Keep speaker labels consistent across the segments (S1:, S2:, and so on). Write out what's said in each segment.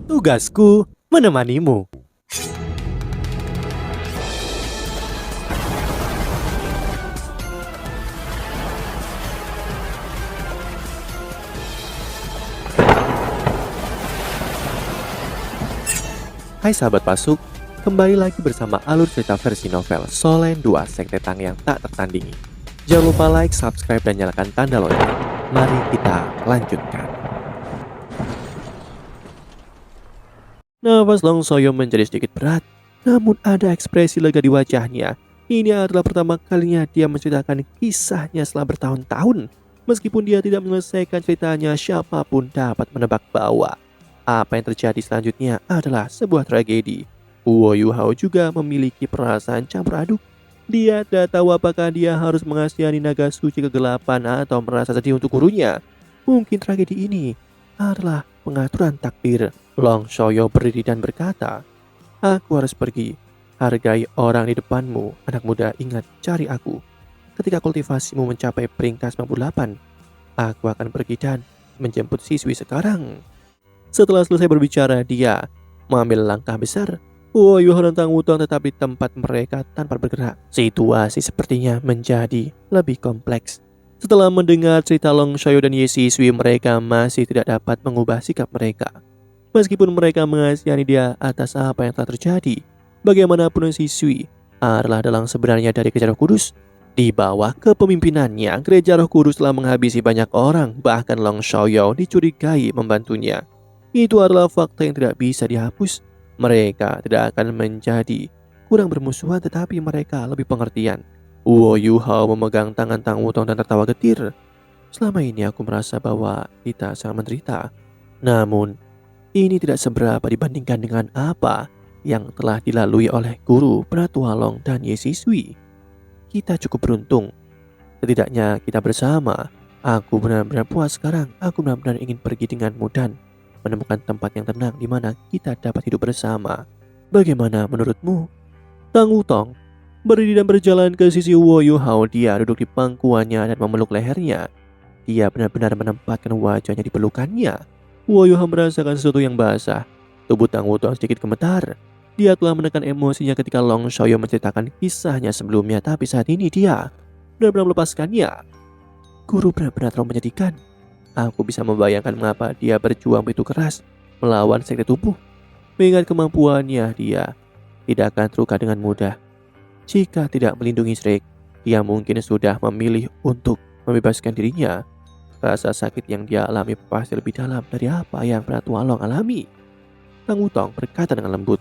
S1: Tugasku menemanimu. Hai sahabat Pasuk, kembali lagi bersama alur cerita versi novel Solen 2 Sekte Tang yang tak tertandingi. Jangan lupa like, subscribe, dan nyalakan tanda lonceng. Mari kita lanjutkan. Nafas Long Soyo menjadi sedikit berat, namun ada ekspresi lega di wajahnya. Ini adalah pertama kalinya dia menceritakan kisahnya setelah bertahun-tahun. Meskipun dia tidak menyelesaikan ceritanya, siapapun dapat menebak bahwa apa yang terjadi selanjutnya adalah sebuah tragedi. Huo Yuhao juga memiliki perasaan campur aduk. Dia tidak tahu apakah dia harus mengasihani naga suci kegelapan atau merasa sedih untuk gurunya. Mungkin tragedi ini adalah pengaturan takdir. Long Shoyo berdiri dan berkata, "Aku harus pergi. Hargai orang di depanmu, anak muda. Ingat, cari aku. Ketika kultivasimu mencapai peringkat 98, aku akan pergi dan menjemput siswi sekarang." Setelah selesai berbicara, dia mengambil langkah besar. Huo Yuhao dan Tang Wutong tetap di tempat mereka tanpa bergerak. Situasi sepertinya menjadi lebih kompleks. Setelah mendengar cerita Long Shoyo dan Ye Sisui, mereka masih tidak dapat mengubah sikap mereka. Meskipun mereka mengasihani dia atas apa yang telah terjadi, bagaimanapun Sisui adalah dalang sebenarnya dari Gereja Roh Kudus. Di bawah kepemimpinannya, Gereja Roh Kudus telah menghabisi banyak orang, bahkan Long Shoyo dicurigai membantunya. Itu adalah fakta yang tidak bisa dihapus. Mereka tidak akan menjadi kurang bermusuhan, tetapi mereka lebih pengertian. Huo Yuhao memegang tangan Tang Wutong dan tertawa getir. "Selama ini aku merasa bahwa kita sangat menderita. Namun, ini tidak seberapa dibandingkan dengan apa yang telah dilalui oleh guru Pratua Long dan Ye Sisui. Kita cukup beruntung. Setidaknya kita bersama. Aku benar-benar puas sekarang. Aku benar-benar ingin pergi denganmu dan menemukan tempat yang tenang di mana kita dapat hidup bersama. Bagaimana menurutmu?" Tang Wutong berdiri dan berjalan ke sisi Huo Yuhao. Dia duduk di pangkuannya dan memeluk lehernya. Dia benar-benar menempatkan wajahnya di pelukannya. Huo Yuhao merasakan sesuatu yang basah. Tubuh Tang Wutong sedikit gemetar. Dia telah menekan emosinya ketika Long Shoyo menceritakan kisahnya sebelumnya, tapi saat ini dia benar-benar melepaskannya. Guru benar-benar terlalu menyedihkan. Aku bisa membayangkan mengapa dia berjuang begitu keras melawan sekte tubuh. Mengingat kemampuannya, dia tidak akan terluka dengan mudah. Jika tidak melindungi Shrek, dia mungkin sudah memilih untuk membebaskan dirinya. Rasa sakit yang dia alami pasti lebih dalam dari apa yang Pratua Long alami. Tang Wutong berkata dengan lembut.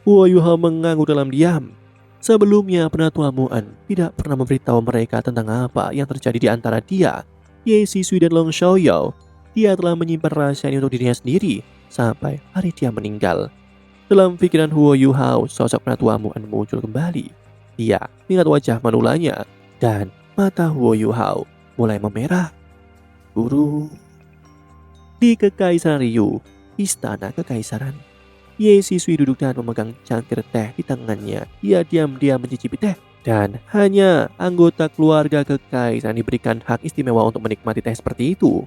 S1: Huo Yuhao mengangguk dalam diam. Sebelumnya, Penatua Muan tidak pernah memberitahu mereka tentang apa yang terjadi di antara dia, Ye Sisui, dan Long Shoyo. Dia telah menyimpan rahasia ini untuk dirinya sendiri sampai hari dia meninggal. Dalam pikiran Huo Yuhao, sosok Penatua Muan muncul kembali. Dia mengingat wajah manulanya dan mata Huo Yuhao mulai memerah. Guru. Di Kekaisaran Ryu, istana kekaisaran, Ye Sisui duduk dan memegang cangkir teh di tangannya. Dia diam-diam mencicipi teh. Dan hanya anggota keluarga kekaisaran diberikan hak istimewa untuk menikmati teh seperti itu.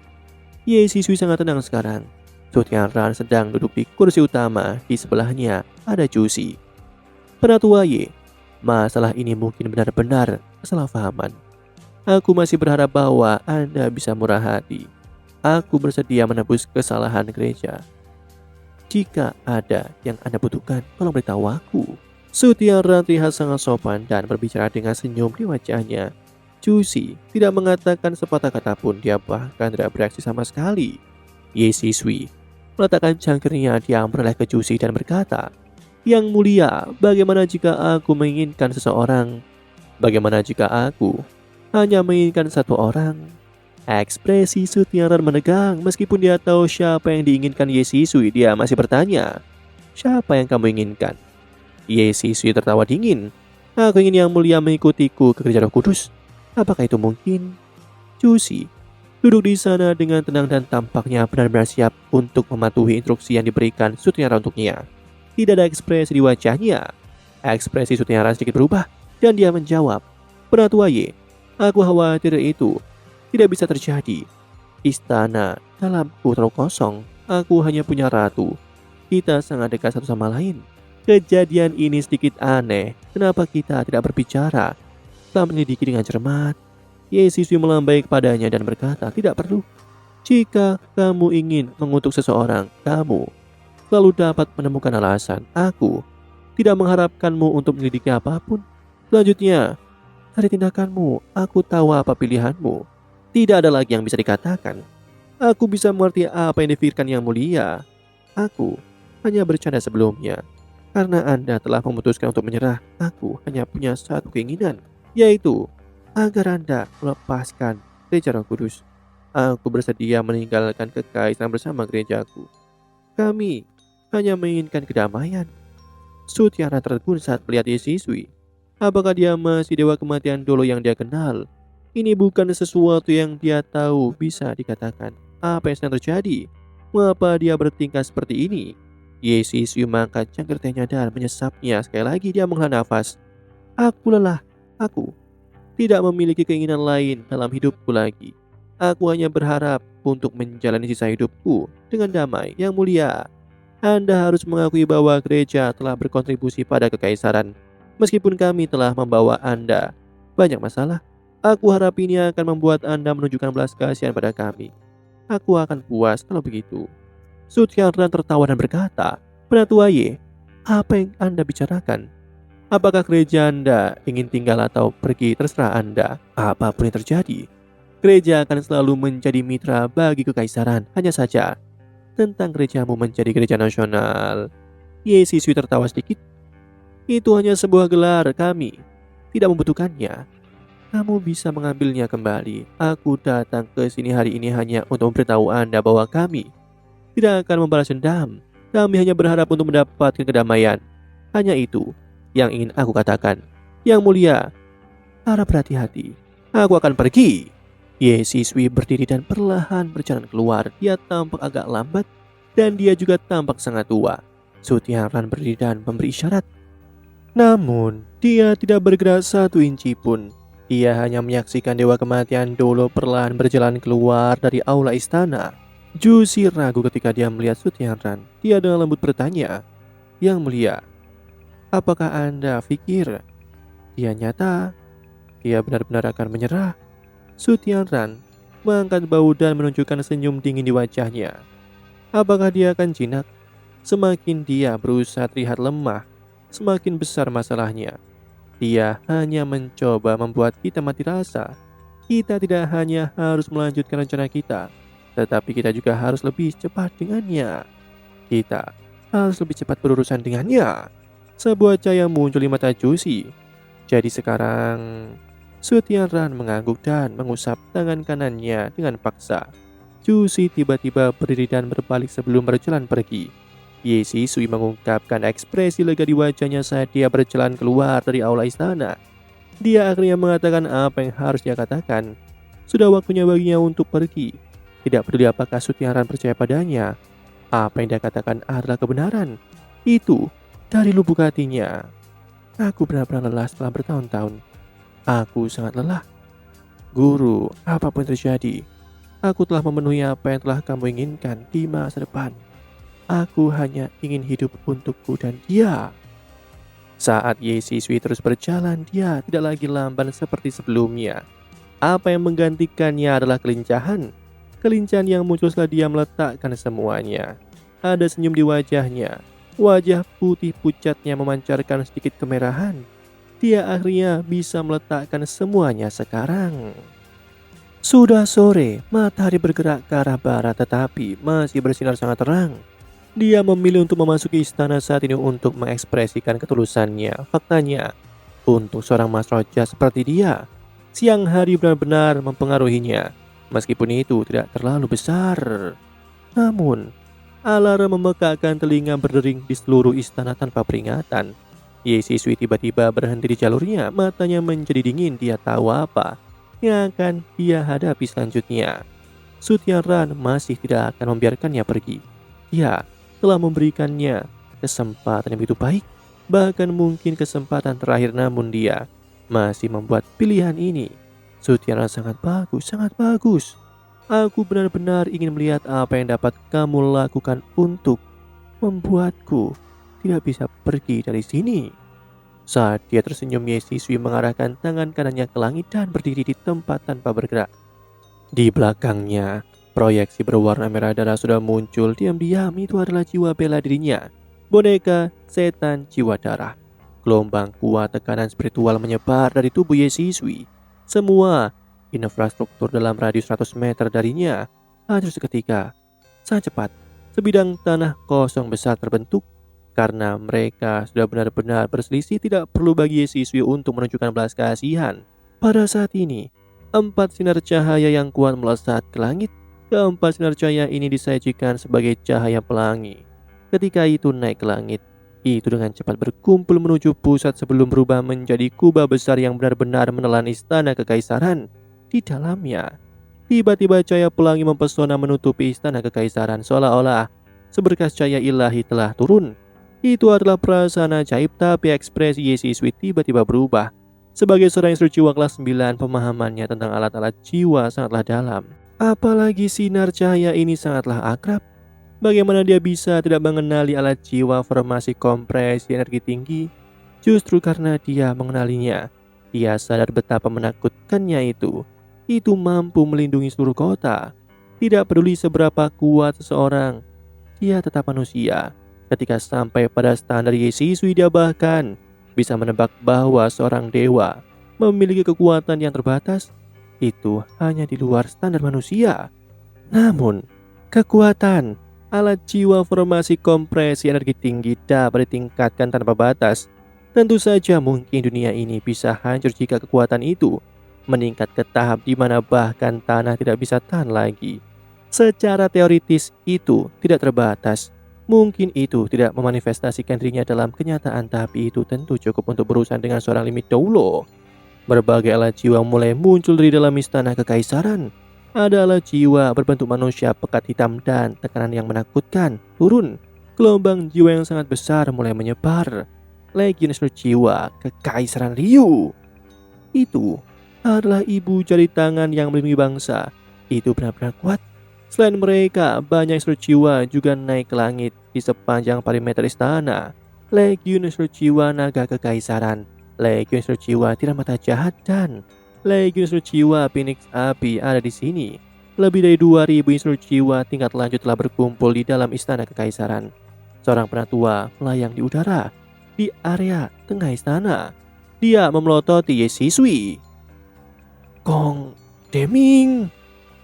S1: Ye Sisui sangat tenang sekarang. Su Tianran sedang duduk di kursi utama. Di sebelahnya ada Jusi. Penatua Ye, masalah ini mungkin benar-benar kesalahpahaman. Aku masih berharap bahwa Anda bisa murah hati. Aku bersedia menebus kesalahan gereja. Jika ada yang Anda butuhkan, tolong beritahu aku. Su Tianran terlihat sangat sopan dan berbicara dengan senyum di wajahnya. Jusi tidak mengatakan sepatah kata pun, dia bahkan tidak bereaksi sama sekali. Ye Sisui meletakkan cangkirnya, dia menoleh ke Jusi dan berkata, "Yang mulia, bagaimana jika aku menginginkan seseorang? Bagaimana jika aku hanya menginginkan satu orang?" Ekspresi Su Tianran menegang. Meskipun dia tahu siapa yang diinginkan Ye Sisui, dia masih bertanya, "Siapa yang kamu inginkan?" Ye Sisui tertawa dingin. "Aku ingin yang mulia mengikutiku ke Gereja Roh Kudus. Apakah itu mungkin?" Jusi duduk di sana dengan tenang dan tampaknya benar-benar siap untuk mematuhi instruksi yang diberikan Su Tianran untuknya. Tidak ada ekspresi di wajahnya. Ekspresi Su Tianran sedikit berubah dan dia menjawab, "Penatua Ye, aku khawatir itu tidak bisa terjadi. Istana dalamku terlalu kosong. Aku hanya punya ratu. Kita sangat dekat satu sama lain. Kejadian ini sedikit aneh. Kenapa kita tidak berbicara? Setelah menyelidiki dengan cermat, Yesus melambai kepadanya dan berkata, tidak perlu. Jika kamu ingin mengutuk seseorang, kamu selalu dapat menemukan alasan. Aku tidak mengharapkanmu untuk menyelidiki apapun. Selanjutnya, dari tindakanmu, aku tahu apa pilihanmu. Tidak ada lagi yang bisa dikatakan. Aku bisa mengerti apa yang dipikirkan Yang Mulia. Aku hanya bercanda sebelumnya. Karena Anda telah memutuskan untuk menyerah, aku hanya punya satu keinginan, yaitu agar Anda melepaskan gereja Roh Kudus. Aku bersedia meninggalkan kekaisaran bersama gerejaku. Kami hanya menginginkan kedamaian. Sutiara tertegun saat melihat Yesuswi. Apakah dia masih dewa kematian dulu yang dia kenal? Ini bukan sesuatu yang dia tahu bisa dikatakan. Apa yang sedang terjadi? Mengapa dia bertingkah seperti ini? Yesuswi mengangkat cangkir tehnya dan menyesapnya. Sekali lagi dia menghela nafas. Aku lelah. Aku tidak memiliki keinginan lain dalam hidupku lagi. Aku hanya berharap untuk menjalani sisa hidupku dengan damai. Yang Mulia, Anda harus mengakui bahwa gereja telah berkontribusi pada kekaisaran. Meskipun kami telah membawa Anda banyak masalah, aku harap ini akan membuat Anda menunjukkan belas kasihan pada kami. Aku akan puas kalau begitu. Sutiara tertawa dan berkata, Penatua Ye, apa yang Anda bicarakan? Apakah gereja Anda ingin tinggal atau pergi, terserah Anda. Apapun yang terjadi, gereja akan selalu menjadi mitra bagi kekaisaran. Hanya saja, tentang gerejamu menjadi gereja nasional. Yesuswi tertawa sedikit. Itu hanya sebuah gelar, kami tidak membutuhkannya. Kamu bisa mengambilnya kembali. Aku datang ke sini hari ini hanya untuk memberitahu Anda bahwa kami tidak akan membalas dendam. Kami hanya berharap untuk mendapatkan kedamaian. Hanya itu yang ingin aku katakan. Yang Mulia, harap berhati-hati. Aku akan pergi. Yesuswi berdiri dan perlahan berjalan keluar. Dia tampak agak lambat dan dia juga tampak sangat tua. Sutiara berdiri dan memberi isyarat. Namun, dia tidak bergerak satu inci pun. Dia hanya menyaksikan dewa kematian dulu perlahan berjalan keluar dari aula istana. Jusi ragu ketika dia melihat Sutiara. Dia dengan lembut bertanya, Yang Mulia, apakah Anda pikir dia nyata? Dia benar-benar akan menyerah? Sutiara mengangkat bahu dan menunjukkan senyum dingin di wajahnya. Apakah dia akan jinak? Semakin dia berusaha terlihat lemah, semakin besar masalahnya. Dia hanya mencoba membuat kita mati rasa. Kita tidak hanya harus melanjutkan rencana kita, tetapi kita juga harus lebih cepat dengannya. Kita harus lebih cepat berurusan dengannya. Sebuah cahaya muncul di mata Jusi. Jadi sekarang, Sutiara mengangguk dan mengusap tangan kanannya dengan paksa. Jusi tiba-tiba berdiri dan berbalik sebelum berjalan pergi. Yesuswi mengungkapkan ekspresi lega di wajahnya saat dia berjalan keluar dari aula istana. Dia akhirnya mengatakan apa yang harus dia katakan. Sudah waktunya baginya untuk pergi. Tidak peduli apakah Sutiara percaya padanya. Apa yang dia katakan adalah kebenaran. Itu dari lubuk hatinya. Aku benar-benar lelah setelah bertahun-tahun. Aku sangat lelah. Guru, apapun yang terjadi, aku telah memenuhi apa yang telah kamu inginkan di masa depan. Aku hanya ingin hidup untukku dan dia. Saat Yesuswi terus berjalan, dia tidak lagi lamban seperti sebelumnya. Apa yang menggantikannya adalah kelincahan. Kelincahan yang muncul setelah dia meletakkan semuanya. Ada senyum di wajahnya. Wajah putih pucatnya memancarkan sedikit kemerahan. Dia akhirnya bisa meletakkan semuanya sekarang. Sudah sore, matahari bergerak ke arah barat tetapi masih bersinar sangat terang. Dia memilih untuk memasuki istana saat ini untuk mengekspresikan ketulusannya. Faktanya, untuk seorang Mas Roja seperti dia, siang hari benar-benar mempengaruhinya. Meskipun itu tidak terlalu besar. Namun, alarm memekakkan telinga berdering di seluruh istana tanpa peringatan. Yesuswi tiba-tiba berhenti di jalurnya, matanya menjadi dingin. Dia tahu apa yang akan dia hadapi selanjutnya. Sutiara masih tidak akan membiarkannya pergi. Dia telah memberikannya kesempatan yang begitu baik, bahkan mungkin kesempatan terakhir, namun dia masih membuat pilihan ini. Sutiara sangat bagus, sangat bagus. Aku benar-benar ingin melihat apa yang dapat kamu lakukan untuk membuatku tidak bisa pergi dari sini. Saat dia tersenyum, Ye Sisui mengarahkan tangan kanannya ke langit dan berdiri di tempat tanpa bergerak. Di belakangnya, proyeksi berwarna merah darah sudah muncul. Diam-diam itu adalah jiwa bela dirinya. Boneka setan jiwa darah. Gelombang kuat tekanan spiritual menyebar dari tubuh Ye Sisui. Semua infrastruktur dalam radius 100 meter darinya hancur seketika. Sangat cepat, sebidang tanah kosong besar terbentuk. Karena mereka sudah benar-benar berselisih, tidak perlu bagi Ye Sisui untuk menunjukkan belas kasihan. Pada saat ini, 4 sinar cahaya yang kuat melesat ke langit. Keempat sinar cahaya ini disajikan sebagai cahaya pelangi. Ketika itu naik ke langit, itu dengan cepat berkumpul menuju pusat sebelum berubah menjadi kubah besar yang benar-benar menelan istana kekaisaran. Di dalamnya, tiba-tiba cahaya pelangi mempesona menutupi istana kekaisaran, seolah-olah seberkas cahaya ilahi telah turun. Itu adalah perasaan ajaib, tapi ekspresi Ye Sisui tiba-tiba berubah. Sebagai seorang instruksi jiwa kelas 9, pemahamannya tentang alat-alat jiwa sangatlah dalam. Apalagi sinar cahaya ini sangatlah akrab. Bagaimana dia bisa tidak mengenali alat jiwa formasi kompresi energi tinggi? Justru karena dia mengenalinya, dia sadar betapa menakutkannya itu. Itu mampu melindungi seluruh kota. Tidak peduli seberapa kuat seseorang, dia tetap manusia. Ketika sampai pada standar Ye Sisui, dia bahkan bisa menebak bahwa seorang dewa memiliki kekuatan yang terbatas. Itu hanya di luar standar manusia. Namun, kekuatan alat jiwa formasi kompresi energi tinggi dapat ditingkatkan tanpa batas. Tentu saja mungkin dunia ini bisa hancur jika kekuatan itu meningkat ke tahap di mana bahkan tanah tidak bisa tahan lagi. Secara teoritis itu tidak terbatas. Mungkin itu tidak memanifestasikan dirinya dalam kenyataan, tapi itu tentu cukup untuk berurusan dengan seorang limit Doulo. Berbagai alat jiwa mulai muncul dari dalam istana kekaisaran. Ada alat jiwa berbentuk manusia pekat hitam dan tekanan yang menakutkan turun. Gelombang jiwa yang sangat besar mulai menyebar. Legion jiwa kekaisaran Ryu. Itu adalah ibu jari tangan yang melindungi bangsa. Itu benar-benar kuat. Selain mereka, banyak jiwa juga naik ke langit di sepanjang perimeter istana. Legiun jiwa naga kekaisaran, Legiun jiwa tirai mata jahat, dan Legiun jiwa Phoenix api ada di sini. Lebih dari 2000 jiwa tingkat lanjut telah berkumpul di dalam istana kekaisaran. Seorang penatua melayang di udara di area tengah istana. Dia memelototi Ye Sisui. Kong Deming.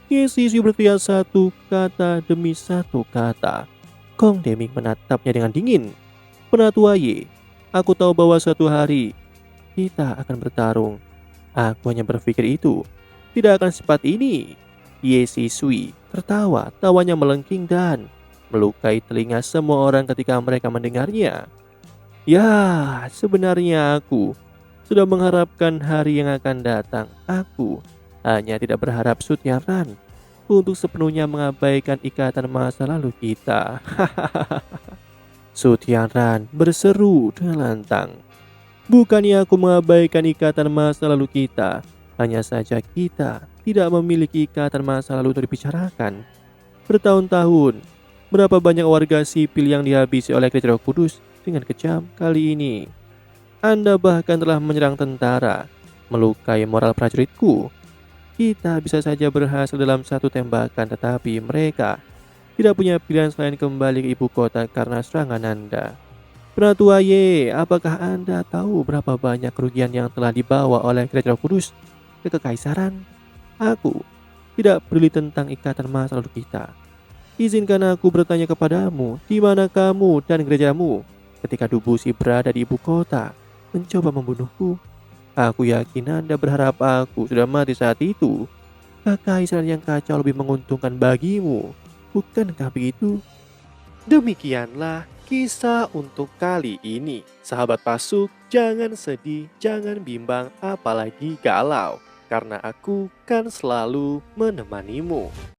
S1: Ye Sisui berteriak satu kata demi satu kata. Kong Deming menatapnya dengan dingin. Penatua Ye, aku tahu bahwa suatu hari kita akan bertarung. Aku hanya berpikir itu tidak akan secepat ini. Ye Sisui tertawa, tawanya melengking dan melukai telinga semua orang ketika mereka mendengarnya. Ya, sebenarnya aku sudah mengharapkan hari yang akan datang. Aku hanya tidak berharap Su Tianran untuk sepenuhnya mengabaikan ikatan masa lalu kita. Su Tianran berseru dengan lantang. Bukannya aku mengabaikan ikatan masa lalu kita, hanya saja kita tidak memiliki ikatan masa lalu untuk dibicarakan. Bertahun-tahun, berapa banyak warga sipil yang dihabisi oleh Gereja Roh Kudus dengan kejam. Kali ini Anda bahkan telah menyerang tentara, melukai moral prajuritku. Kita bisa saja berhasil dalam satu tembakan, tetapi mereka tidak punya pilihan selain kembali ke ibu kota karena serangan Anda. Penatua Ye, apakah Anda tahu berapa banyak kerugian yang telah dibawa oleh Gereja Roh Kudus ke kekaisaran? Aku tidak peduli tentang ikatan masa lalu kita. Izinkan aku bertanya kepadamu, di mana kamu dan gerejamu ketika Dubushi berada di ibu kota mencoba membunuhku? Aku yakin Anda berharap aku sudah mati saat itu. Kekaisaran yang kacau lebih menguntungkan bagimu, bukankah begitu? Demikianlah kisah untuk kali ini. Sahabat Pasuk, jangan sedih, jangan bimbang, apalagi galau, karena aku kan selalu menemanimu.